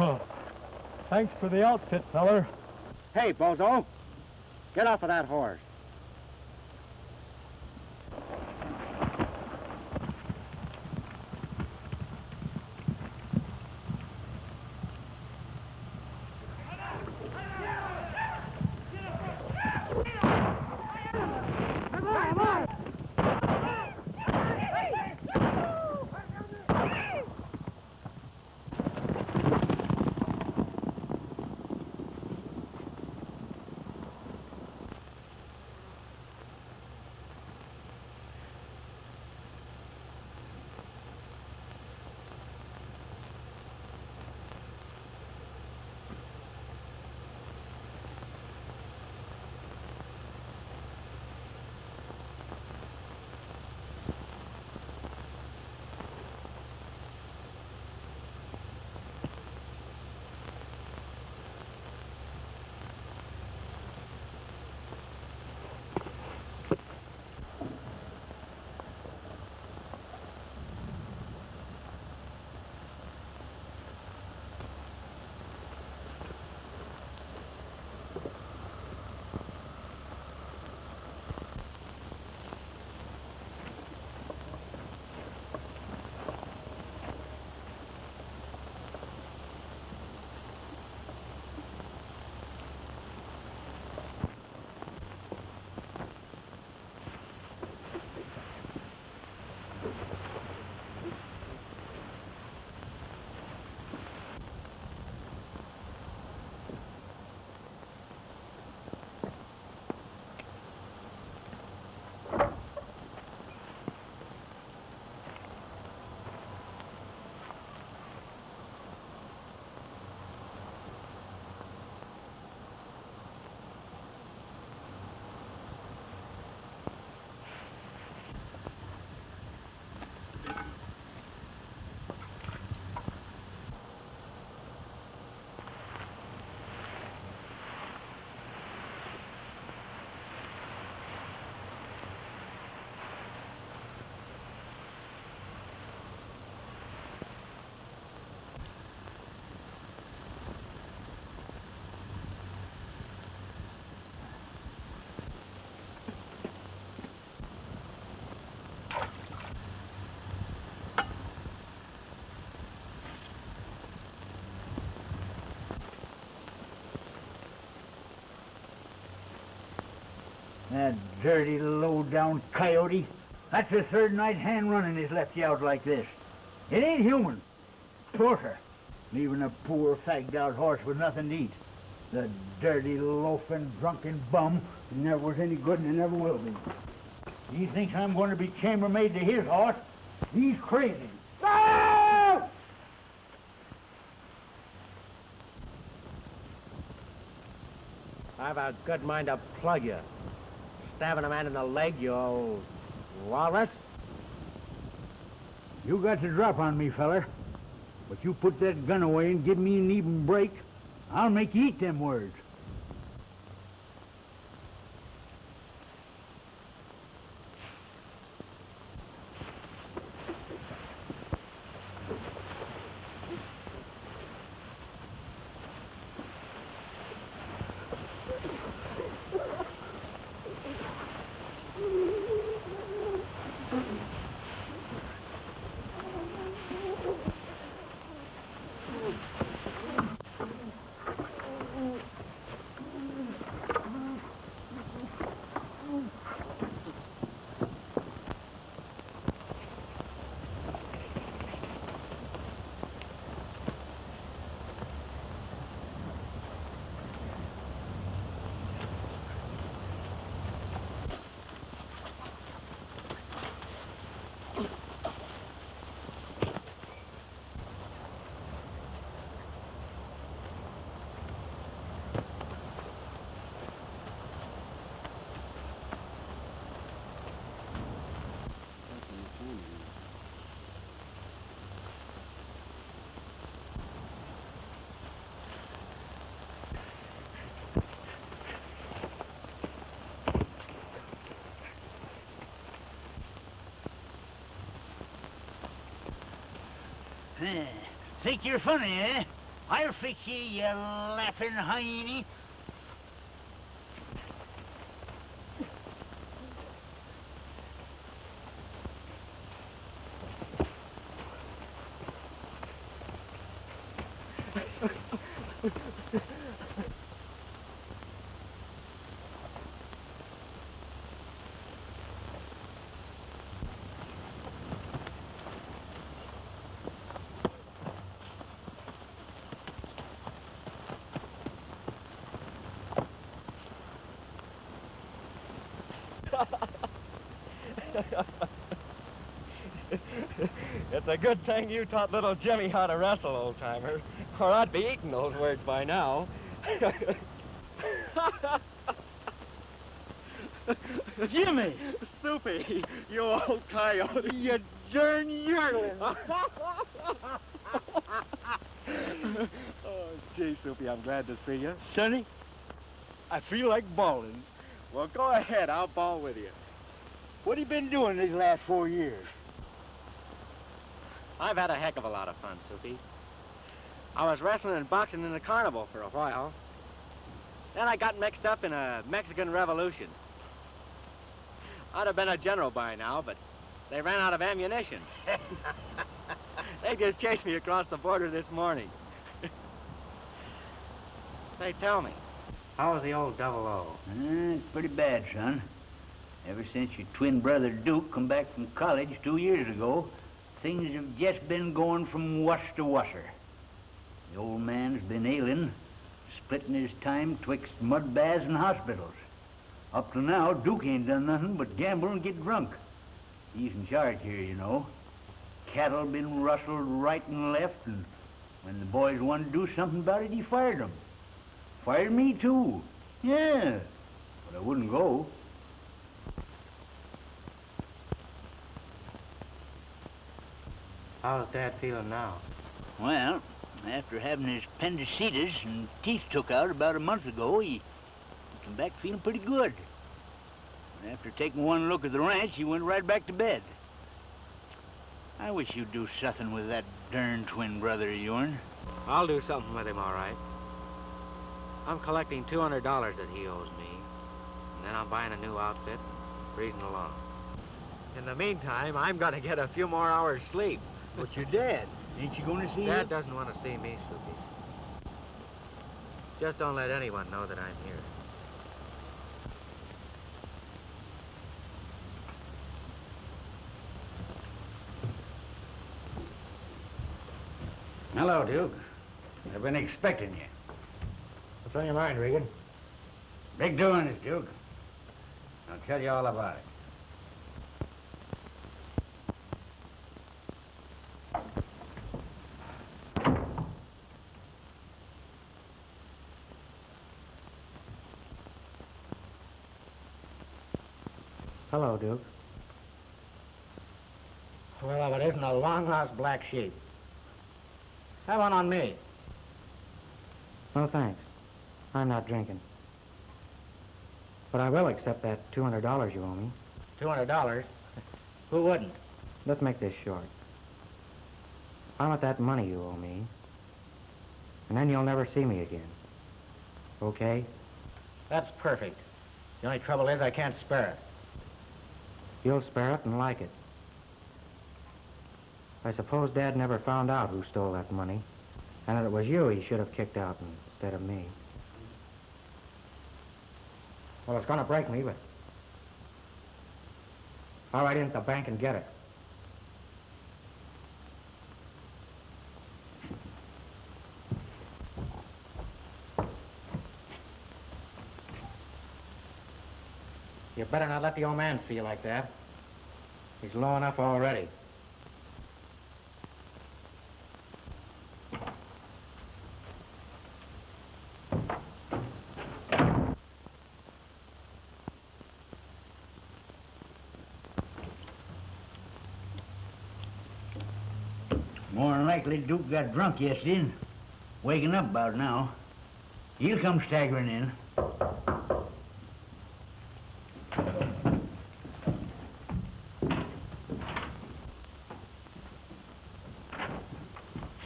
Oh, thanks for the outfit, feller. Hey, bozo, get off of that horse. That dirty, low-down coyote. That's the third night hand running has left you out like this. It ain't human. Torture. Leaving a poor, fagged-out horse with nothing to eat. The dirty, loafing, drunken bum. He never was any good and he never will be. He thinks I'm going to be chambermaid to his horse. He's crazy. Ah! I've a good mind to plug you. Stabbing a man in the leg, you old walrus. You got the drop on me, feller. But you put that gun away and give me an even break, I'll make you eat them words. Think you're funny, eh? I'll fix you laughing hyeny. It's a good thing you taught little Jimmy how to wrestle, old-timer, or I'd be eating those words by now. Jimmy! Soupy, you old coyote. You darn yearling! Oh, gee, Soupy, I'm glad to see you. Sonny, I feel like bawling. Well, go ahead. I'll bawl with you. What have you been doing these last 4 years? I've had a heck of a lot of fun, Soupy. I was wrestling and boxing in the carnival for a while. Then I got mixed up in a Mexican revolution. I'd have been a general by now, but they ran out of ammunition. They just chased me across the border this morning. Say, tell me, how was the old double O? It's pretty bad, son. Ever since your twin brother Duke come back from college 2 years ago, things have just been going from wuss to wusser. The old man's been ailing, splitting his time twixt mud baths and hospitals. Up to now, Duke ain't done nothing but gamble and get drunk. He's in charge here, you know. Cattle been rustled right and left, and when the boys wanted to do something about it, he fired them. Fired me, too. Yeah, but I wouldn't go. How's Dad feeling now? Well, after having his appendicitis and teeth took out about a month ago, he come back feeling pretty good. And after taking one look at the ranch, he went right back to bed. I wish you'd do something with that darn twin brother of yourn. I'll do something with him, all right. I'm collecting $200 that he owes me, and then I'm buying a new outfit and breezing along. In the meantime, I'm gonna get a few more hours sleep. But your dad, ain't you going to see Dad him? doesn't want to see me, Soupy. Just don't let anyone know that I'm here. Hello, Duke. I've been expecting you. What's on your mind, Regan? Big doings, Duke. I'll tell you all about it. Hello, Duke. Well, if it isn't a long-lost black sheep. Have one on me. No, thanks. I'm not drinking. But I will accept that $200 you owe me. $200? Who wouldn't? Let's make this short. I want that money you owe me. And then you'll never see me again. Okay? That's perfect. The only trouble is I can't spare it. You'll spare it and like it. I suppose Dad never found out who stole that money, and that it was you he should have kicked out instead of me. Well, it's gonna break me, but I'll ride into the bank and get it. You better not let the old man feel like that. He's low enough already. More than likely Duke got drunk yesterday, waking up about now. He'll come staggering in.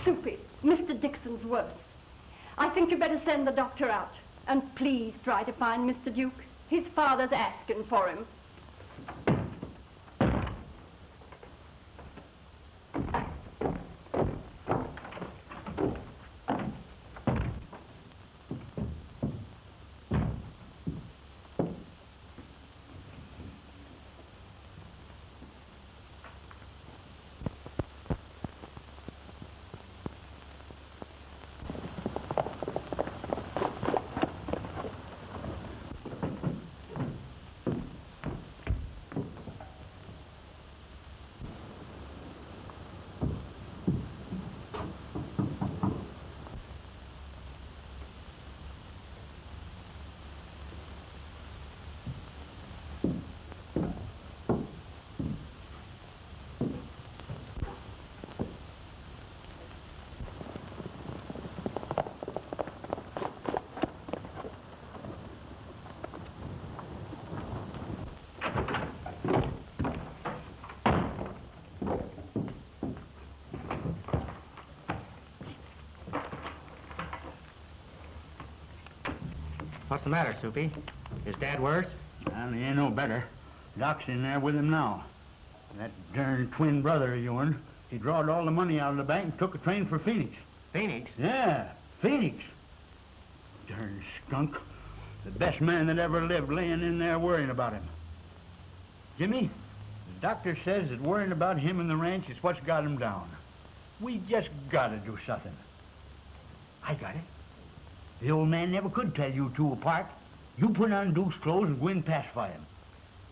Soupy, Mr. Dixon's worse. I think you better send the doctor out. And please try to find Mr. Duke. His father's asking for him. What's the matter, Soupy? Is Dad worse? Well, he ain't no better. Doc's in there with him now. That darn twin brother of yourn, he drawed all the money out of the bank and took a train for Phoenix. Phoenix? Yeah, Phoenix. Darn skunk. The best man that ever lived laying in there worrying about him. Jimmy, the doctor says that worrying about him and the ranch is what's got him down. We just gotta do something. I got it. The old man never could tell you two apart. You put on Duke's clothes and go in pacify him.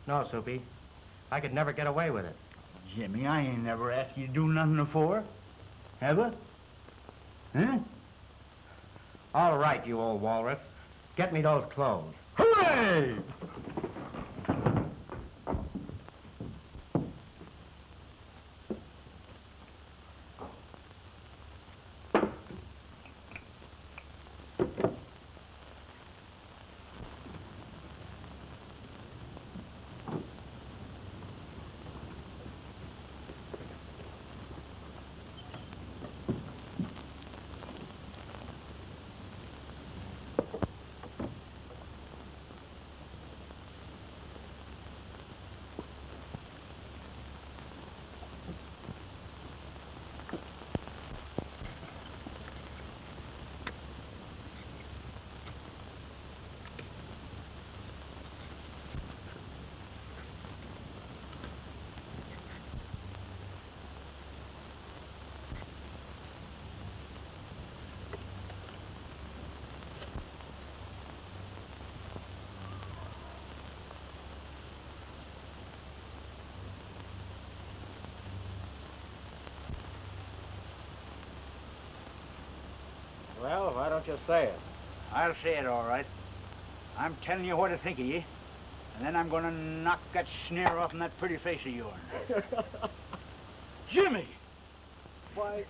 No, Soupy. I could never get away with it. Jimmy, I ain't never asked you to do nothing before. Have I? Huh? All right, you old walrus. Get me those clothes. Hooray! Well, why don't you say it? I'll say it all right. I'm telling you what to think of you, and then I'm going to knock that sneer off in that pretty face of yours. Jimmy! Why,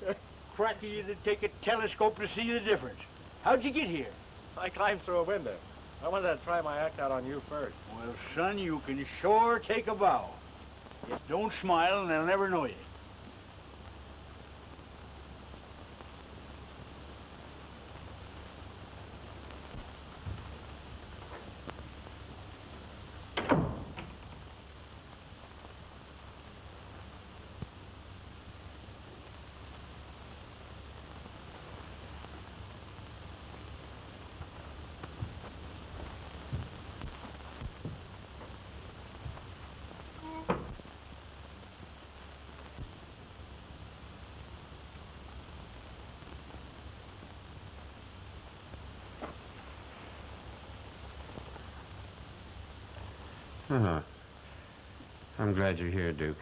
cracky, you'd take a telescope to see the difference. How'd you get here? I climbed through a window. I wanted to try my act out on you first. Well, son, you can sure take a bow. Just don't smile and they'll never know you. Uh-huh. I'm glad you're here, Duke.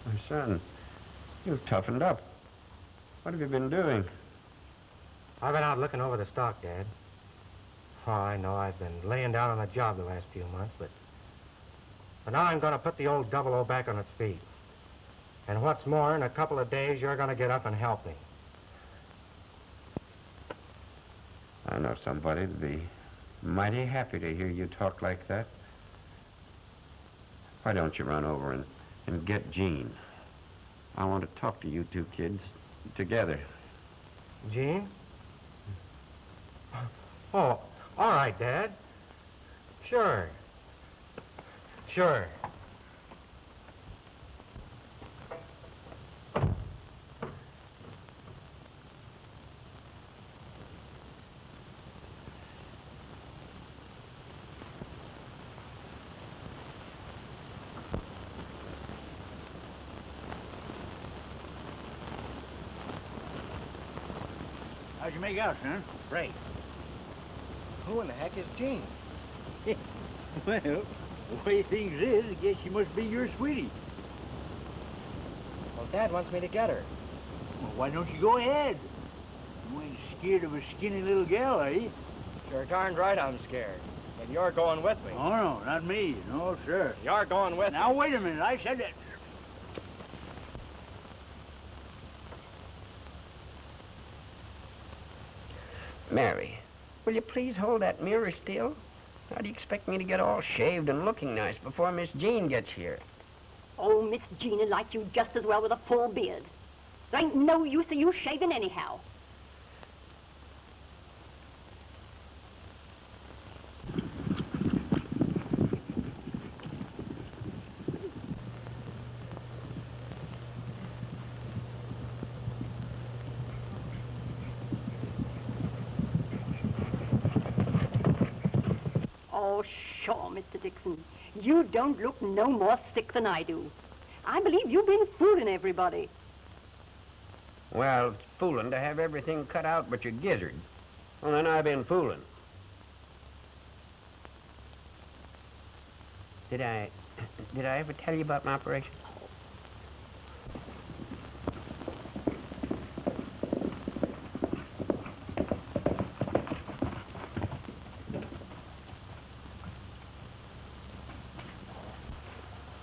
My son, you've toughened up. What have you been doing? I've been out looking over the stock, Dad. Oh, I know I've been laying down on the job the last few months, but now I'm going to put the old 00 back on its feet. And what's more, in a couple of days, you're going to get up and help me. I know somebody'd be mighty happy to hear you talk like that. Why don't you run over and and get Jean. I want to talk to you two kids together. Jean? Oh, all right, Dad. Sure. Sure. How'd you make out, son? Great. Who in the heck is Jean? Well, the way things is, I guess she must be your sweetie. Well, Dad wants me to get her. Well, why don't you go ahead? You ain't scared of a skinny little gal, are you? You're darned right I'm scared. And you're going with me. Oh, no, not me. No, sir. You're going with Now, me. wait a minute. I said that... Mary, will you please hold that mirror still? How do you expect me to get all shaved and looking nice before Miss Jean gets here? Oh, Miss Jean would like you just as well with a full beard. There ain't no use of you shaving anyhow. Oh, sure, Mr. Dixon. You don't look no more sick than I do. I believe you've been fooling everybody. Well, it's fooling to have everything cut out but your gizzard. Well, then I've been fooling. Did I ever tell you about my operation?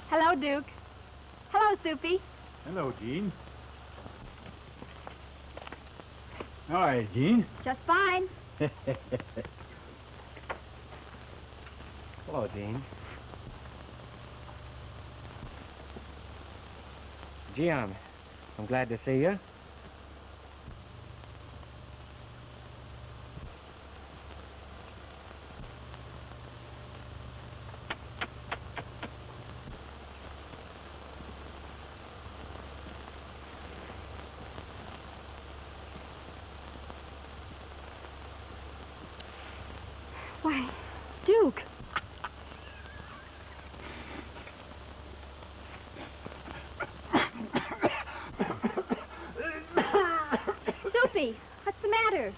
Hello, Duke. Hello, Soupy. Hello, Jean. All right, Jean. Just fine. Hello, Jean. Gee, I'm glad to see you. Why, Duke. Soupy, what's the matter?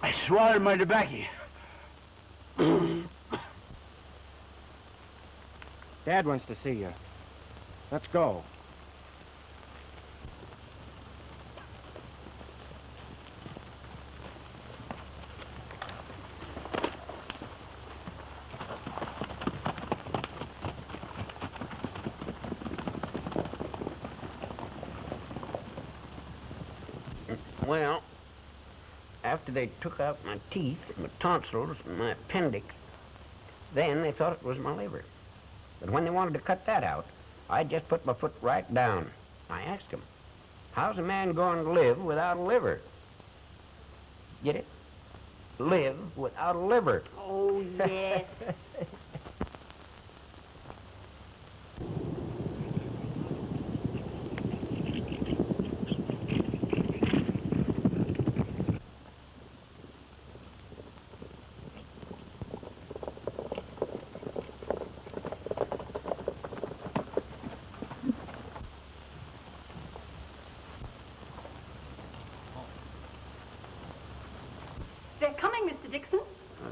I swallowed my tobacco. Dad wants to see you. Let's go. Well, after they took out my teeth, my tonsils, and my appendix, then they thought it was my liver. But when they wanted to cut that out, I just put my foot right down. I asked them, how's a man going to live without a liver? Get it? Live without a liver. Oh, yes. They're coming, Mr. Dixon.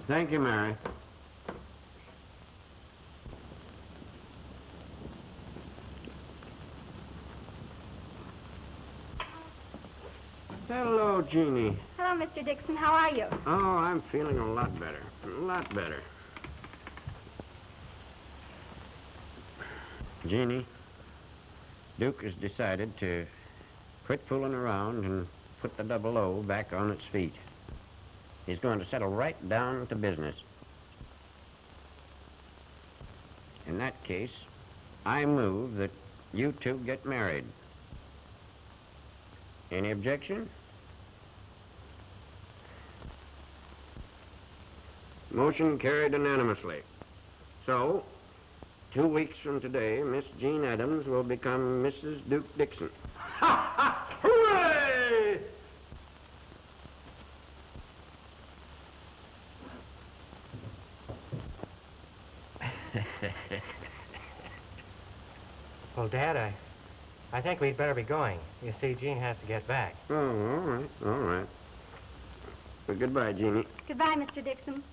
Thank you, Mary. Hello, Jeannie. Hello, Mr. Dixon. How are you? Oh, I'm feeling a lot better. A lot better. Jeannie, Duke has decided to quit fooling around and put the double O back on its feet. He's going to settle right down to business. In that case, I move that you two get married. Any objection? Motion carried unanimously. So, 2 weeks from today, Miss Jean Adams will become Mrs. Duke Dixon. Ha ha! Hooray! Well, Dad, I think we'd better be going. You see, Jean has to get back. Oh, all right, all right. Well, goodbye, Jeannie. Goodbye, Mr. Dixon.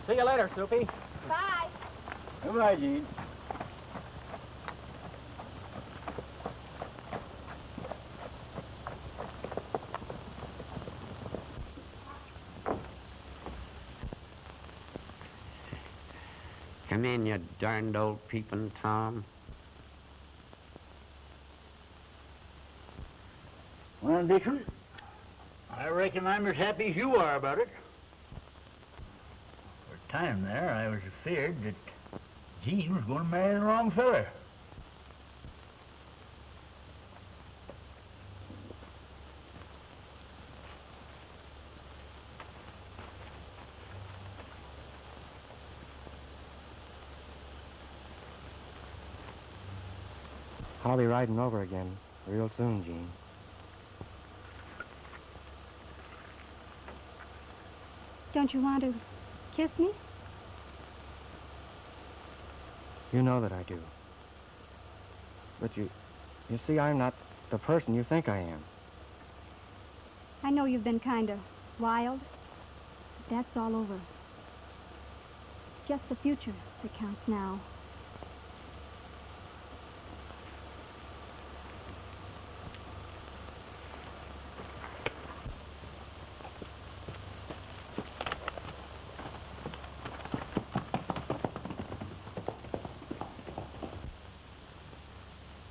See you later, Soupy. Bye. Goodbye, Jean. Come in, you darned old peeping Tom. Well, Dixon, I reckon I'm as happy as you are about it. For a time there, I was afeard that Jean was going to marry the wrong feller. I'll be riding over again real soon, Jean. Don't you want to kiss me? You know that I do. But you see, I'm not the person you think I am. I know you've been kind of wild, but that's all over. Just the future that counts now.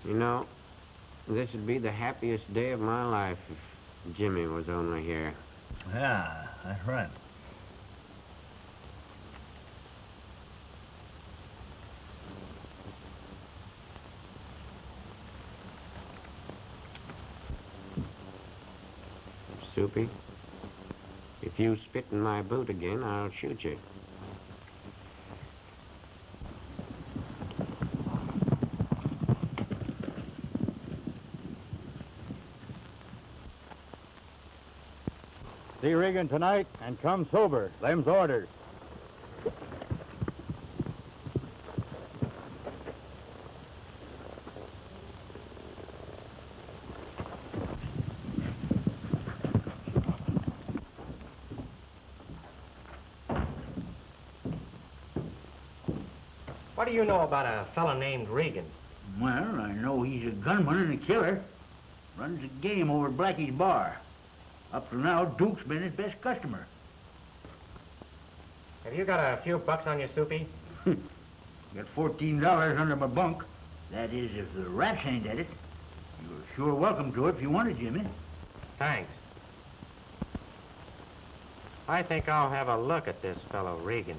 You know, this would be the happiest day of my life if Jimmy was only here. Yeah, that's right. Soupy, if you spit in my boot again, I'll shoot you. See Regan tonight and come sober. Them's orders. What do you know about a fellow named Regan? Well, I know he's a gunman and a killer. Runs a game over at Blackie's bar. Up to now, Duke's been his best customer. Have you got a few bucks on you, Soupy? Got $14 under my bunk. That is, if the rats ain't at it. You're sure welcome to it if you want it, Jimmy. Thanks. I think I'll have a look at this fellow Regan.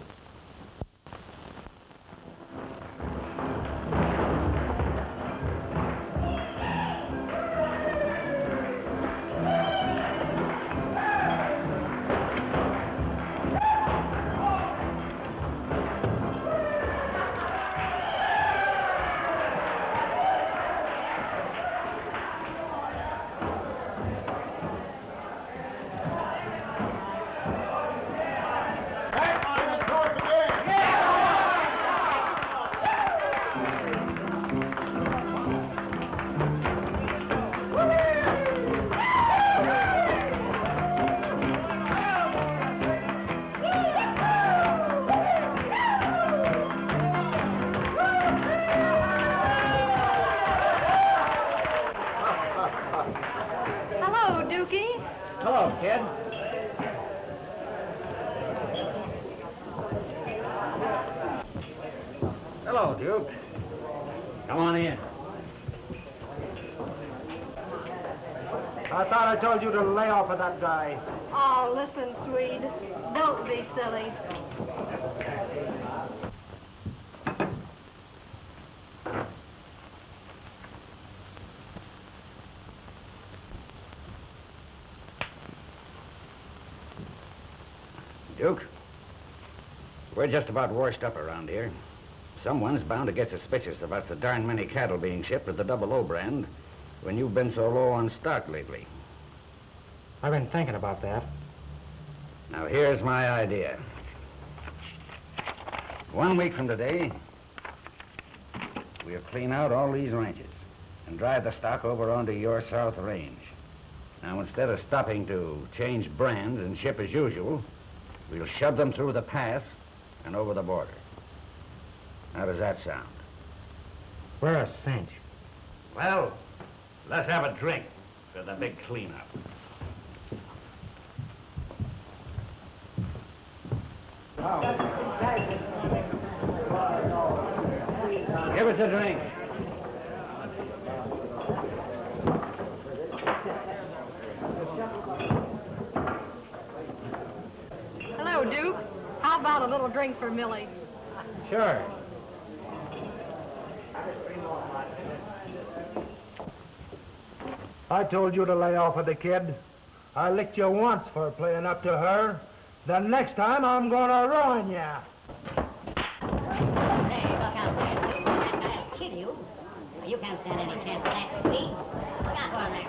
Hello, Duke. Come on in. I thought I told you to lay off of that guy. Oh, listen, Swede. Don't be silly. Duke, we're just about washed up around here. Someone's bound to get suspicious about the darn many cattle being shipped with the double O brand when you've been so low on stock lately. I've been thinking about that. Now, here's my idea. 1 week from today, we'll clean out all these ranches and drive the stock over onto your south range. Now, instead of stopping to change brands and ship as usual, we'll shove them through the pass and over the border. How does that sound? We're a cinch. Well, let's have a drink for the big cleanup. Give us a drink. Hello, Duke. How about a little drink for Millie? Sure. I told you to lay off of the kid. I licked you once for playing up to her. The next time, I'm gonna ruin you. Hey, look out there. I'll kill you. You can't stand any chance of that, Sweet. Look out, go on there.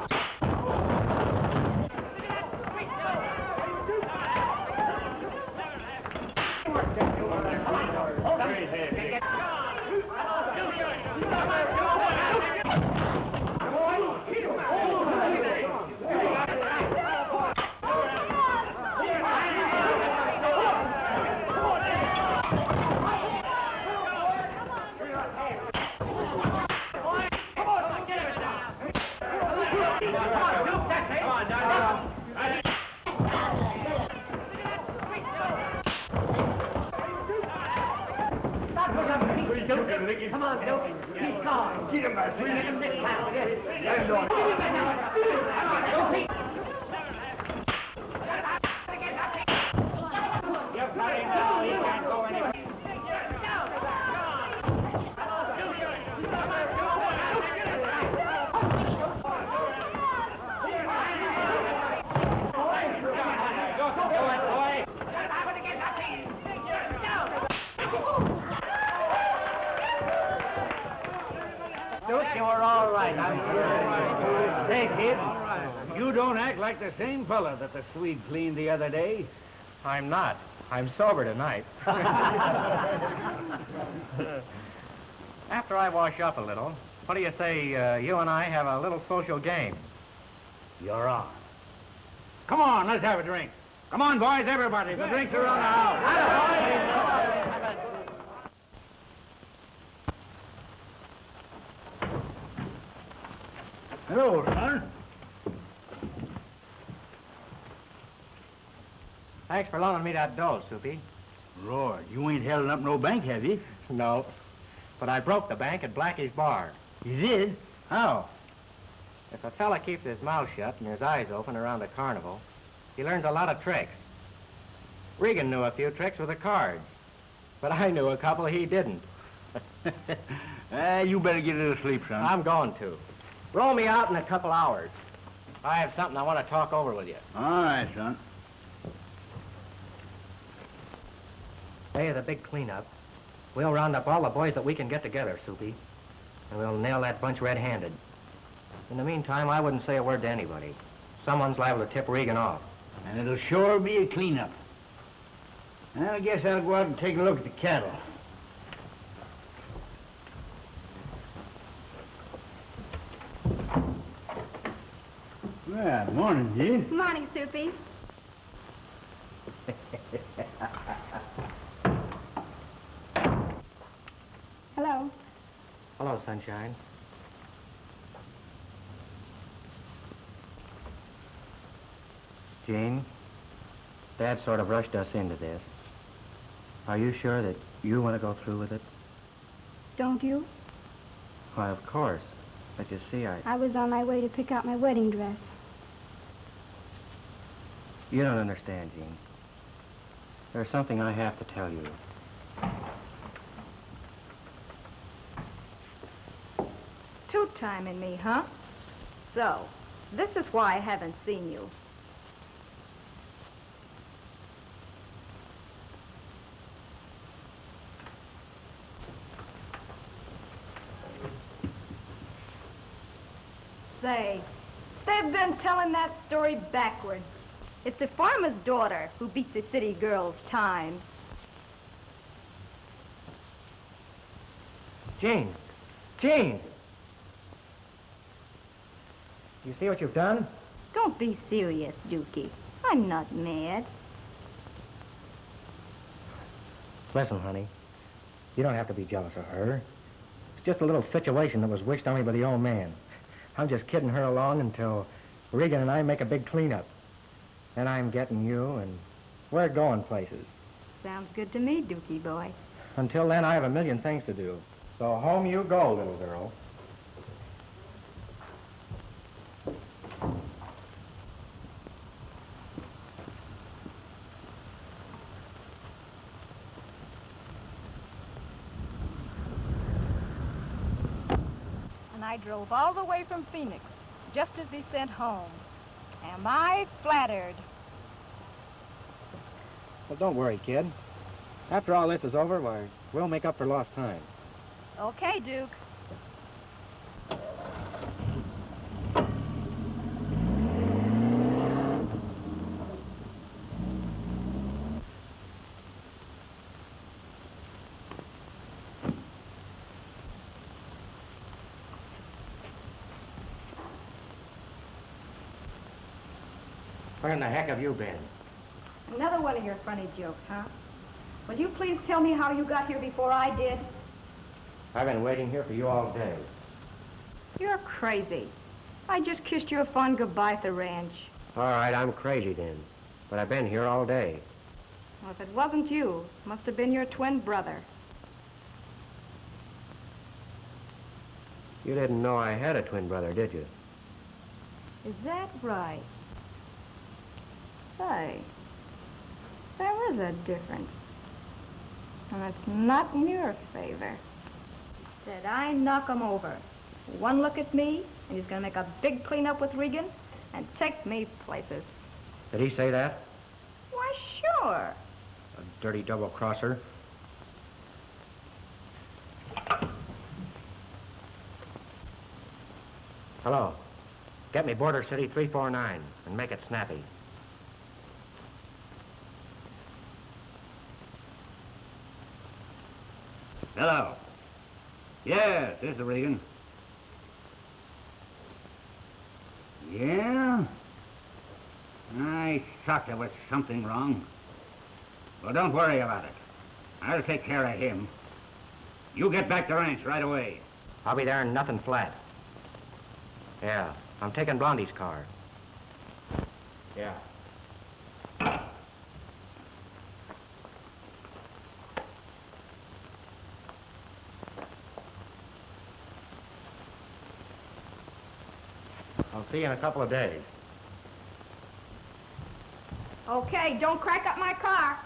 Come on, Duke. He's gone. Get him back. We'll let him this time. You're cutting now. He can't go anywhere. Duke, you were all right. I'm sure. Say, kid, you don't act like the same fella that the Swede cleaned the other day. I'm not. I'm sober tonight. After I wash up a little, what do you say you and I have a little social game? You're on. Come on, let's have a drink. Come on, boys, everybody. The drinks are on the house. Hello, son. Thanks for loaning me that dough, Soupy. Lord, you ain't held up no bank, have you? No, but I broke the bank at Blackie's bar. You did? How? If a fella keeps his mouth shut and his eyes open around a carnival, he learns a lot of tricks. Regan knew a few tricks with the cards, but I knew a couple he didn't. You better get a little sleep, son. I'm going to. Roll me out in a couple hours. I have something I want to talk over with you. All right, son. Day of the big cleanup, we'll round up all the boys that we can get together, Soupy, and we'll nail that bunch red-handed. In the meantime, I wouldn't say a word to anybody. Someone's liable to tip Regan off. And it'll sure be a cleanup. Well, I guess I'll go out and take a look at the cattle. Well, morning, Jean. Morning, Soupy. Hello. Hello, Sunshine. Jean, Dad sort of rushed us into this. Are you sure that you want to go through with it? don't you? Why, of course. But you see, I was on my way to pick out my wedding dress. You don't understand, Jean. There's something I have to tell you. Two-timing me, huh? So, this is why I haven't seen you. Say, they've been telling that story backwards. It's the farmer's daughter who beats the city girl's time. Jean! Jean! You see what you've done? Don't be serious, Dookie. I'm not mad. Listen, honey. You don't have to be jealous of her. It's just a little situation that was wished on me by the old man. I'm just kidding her along until Regan and I make a big cleanup. Then I'm getting you, and we're going places. Sounds good to me, Dookie boy. Until then, I have a million things to do. So home you go, little girl. And I drove all the way from Phoenix, just as he sent home. Am I flattered? Well, don't worry, kid. After all this is over, why, we'll make up for lost time. Okay, Duke. Where in the heck have you been? Another one of your funny jokes, huh? Will you please tell me how you got here before I did? I've been waiting here for you all day. You're crazy. I just kissed you a fond goodbye at the ranch. All right, I'm crazy then. But I've been here all day. Well, if it wasn't you, it must have been your twin brother. You didn't know I had a twin brother, did you? Is that right? Say, there is a difference. And it's not in your favor. Said I knock him over. One look at me, and he's gonna make a big cleanup with Regan and take me places. Did he say that? Why, sure. A dirty double-crosser. Hello. Get me Border City 349 and make it snappy. Hello. Yes, this is Regan. Yeah? I thought there was something wrong. Well, don't worry about it. I'll take care of him. You get back to ranch right away. I'll be there in nothing flat. Yeah, I'm taking Blondie's car. Yeah. I'll see you in a couple of days. Okay, don't crack up my car.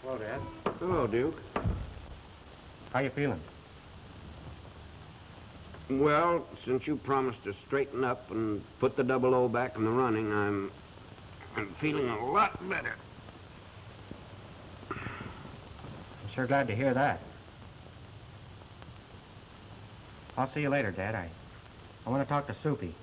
Hello, Dad. Hello, Duke. How you feeling? Well, since you promised to straighten up and put the 00 back in the running, I'm feeling a lot better. I'm sure glad to hear that. I'll see you later, Dad. I want to talk to Soupy.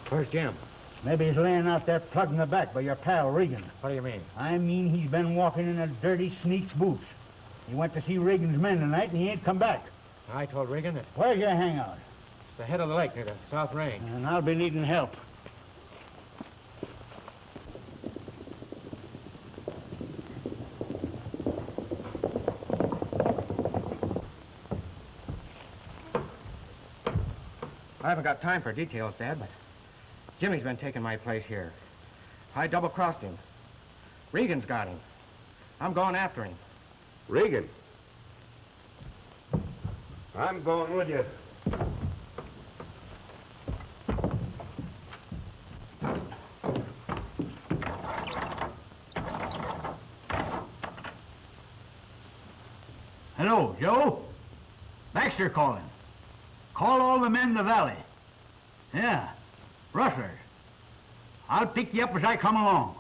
Where's Jim? Maybe he's laying out there plugged in the back by your pal, Regan. What do you mean? I mean he's been walking in a dirty sneak's boots. He went to see Regan's men tonight and he ain't come back. I told Regan that... Where's your hangout? the head of the lake near the south range. And I'll be needing help. I haven't got time for details, Dad, but Jimmy's been taking my place here. I double-crossed him. Regan's got him. I'm going after him. Regan. I'm going with you. Hello, Joe? Baxter calling. Call all the men in the valley. Yeah, rustlers. I'll pick you up as I come along.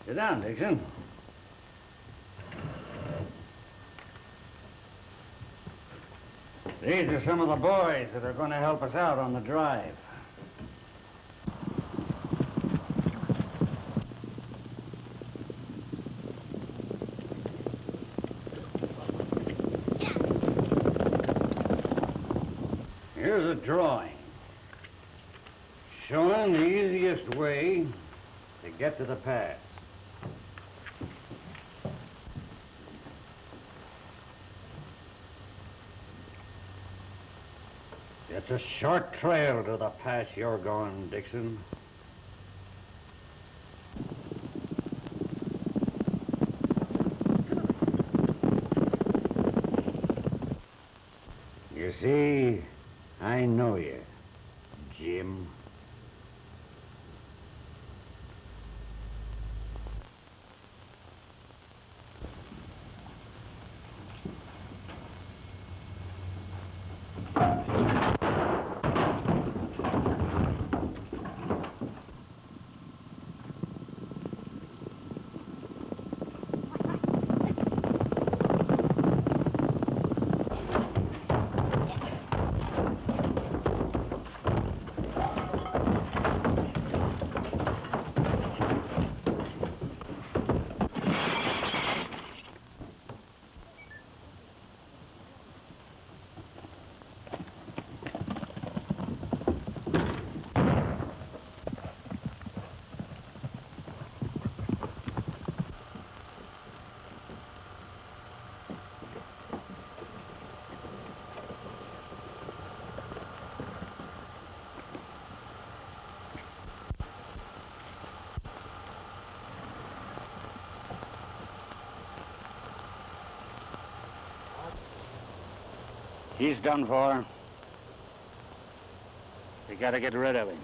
Sit down, Dixon. These are some of the boys that are going to help us out on the drive. Here's a drawing showing the easiest way to get to the pass. It's a short trail to the pass you're going, Dixon. You see, I know you, Jim. He's done for. We gotta get rid of him.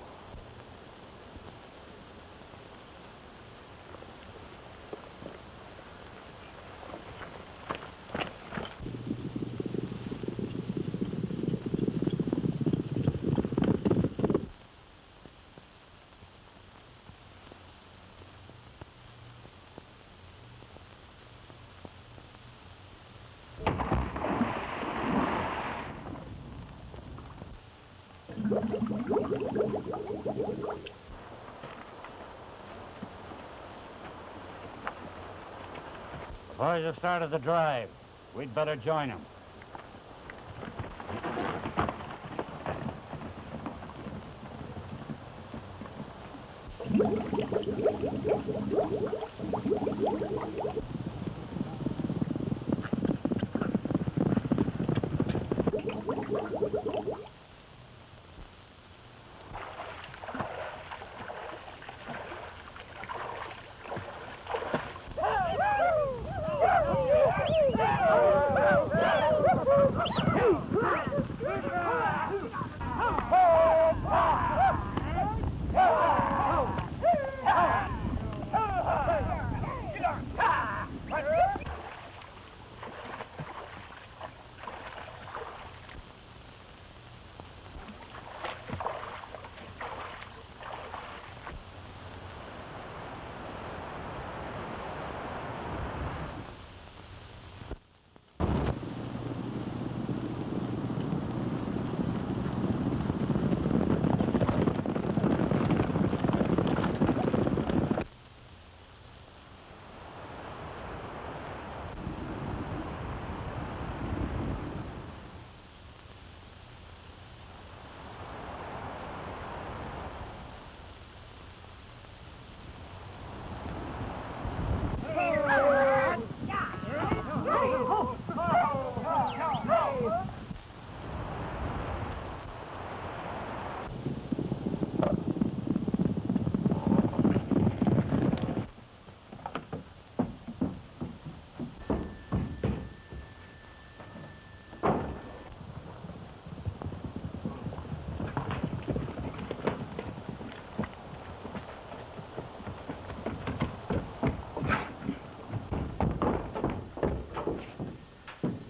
The boys have started the drive. We'd better join them.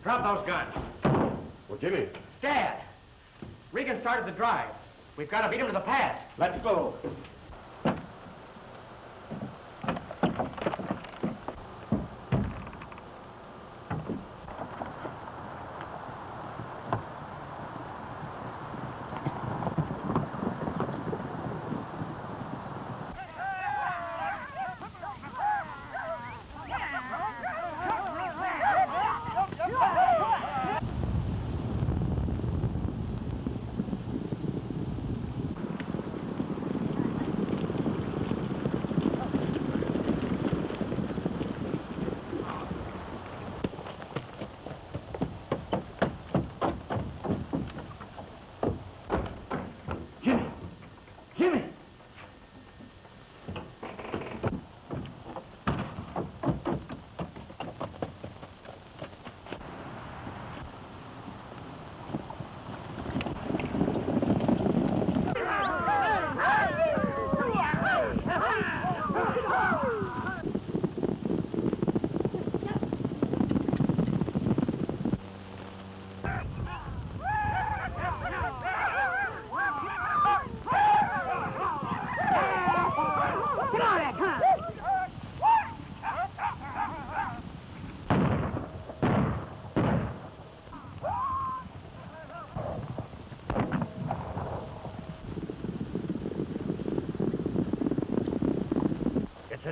Drop those guns. Well, Jimmy. Dad! Regan started the drive. We've got to beat him to the pass. Let's go.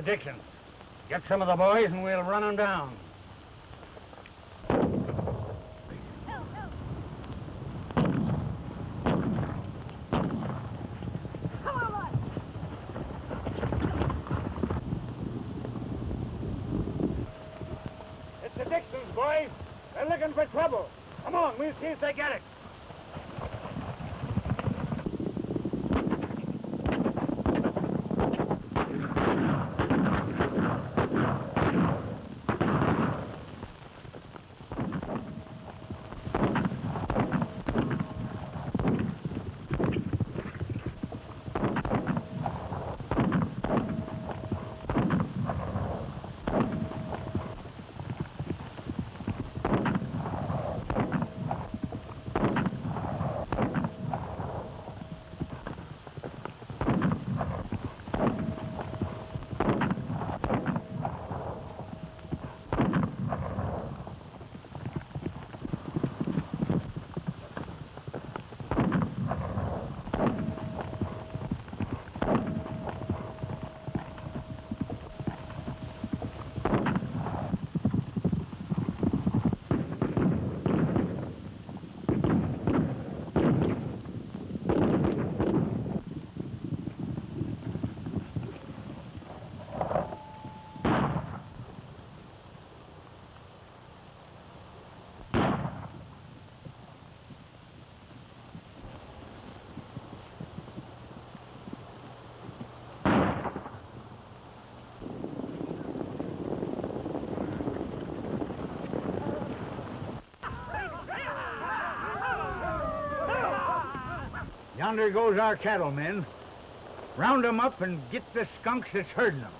Dixon. Get some of the boys and we'll run them down. It's the Dixons, boys. They're looking for trouble. Come on, we'll see if they get it. Yonder goes our cattlemen. Round 'em up and get the skunks that's herding them.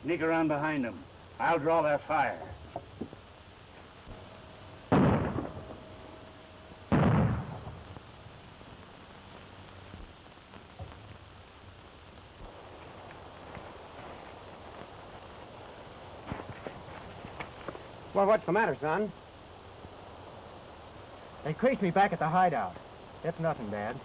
Sneak around behind them. I'll draw their fire. Well, what's the matter, son? They creased me back at the hideout. It's nothing, Dad.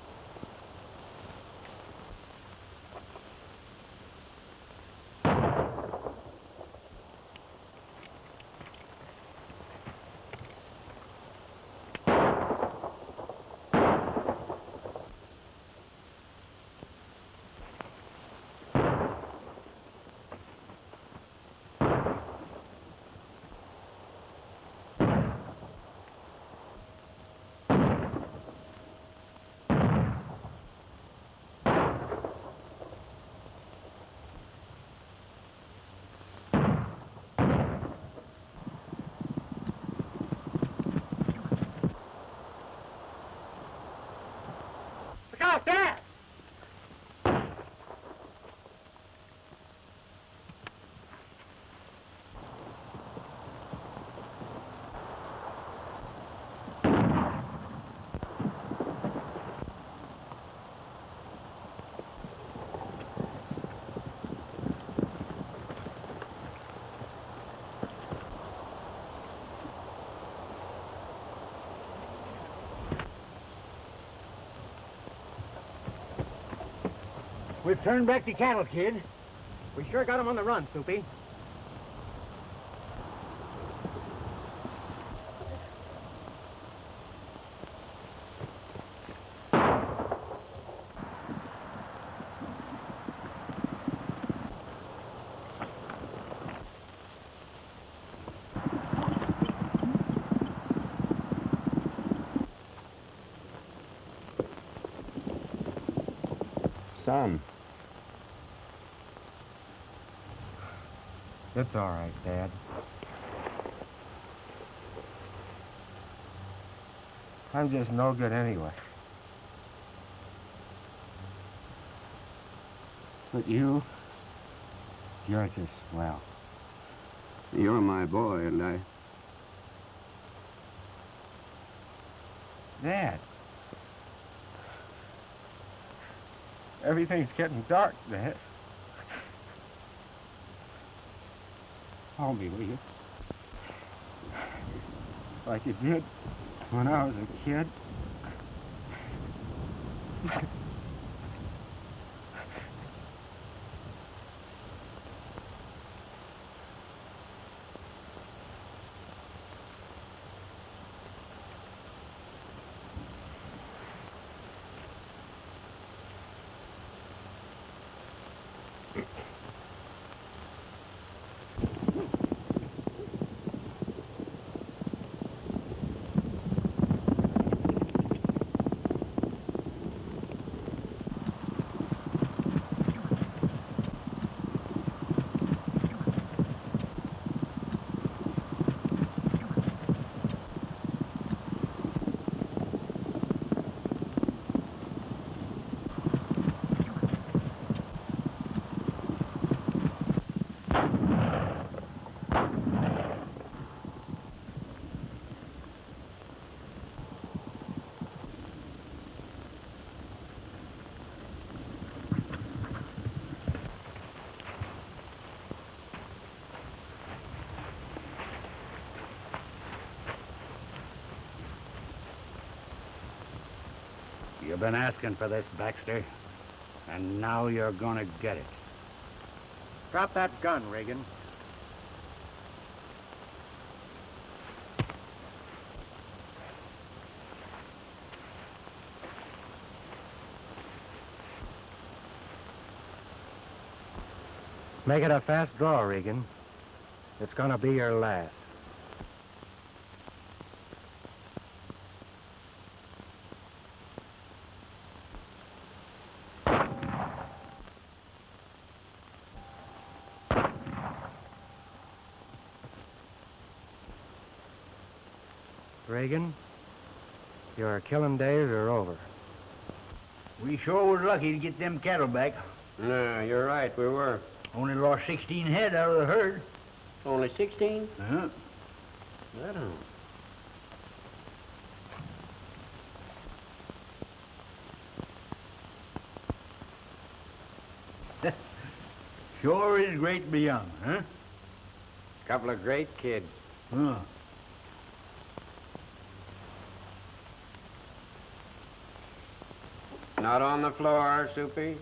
We've turned back the cattle, kid. We sure got him on the run, Soupy. Some. It's all right, Dad. I'm just no good anyway. But you're just swell. You're my boy, and I... Dad. Everything's getting dark, Dad. Hold me, will you? Like you did when I was a kid. You've been asking for this, Baxter, and now you're gonna get it. Drop that gun, Reagan. Make it a fast draw, Regan. It's gonna be your last. Reagan, your killing days are over. We sure was lucky to get them cattle back. No, you're right, we were. Only lost 16 head out of the herd. Only 16? Uh-huh. I don't. Sure is great to be young, huh? Couple of great kids. Huh. Not on the floor, Soupy.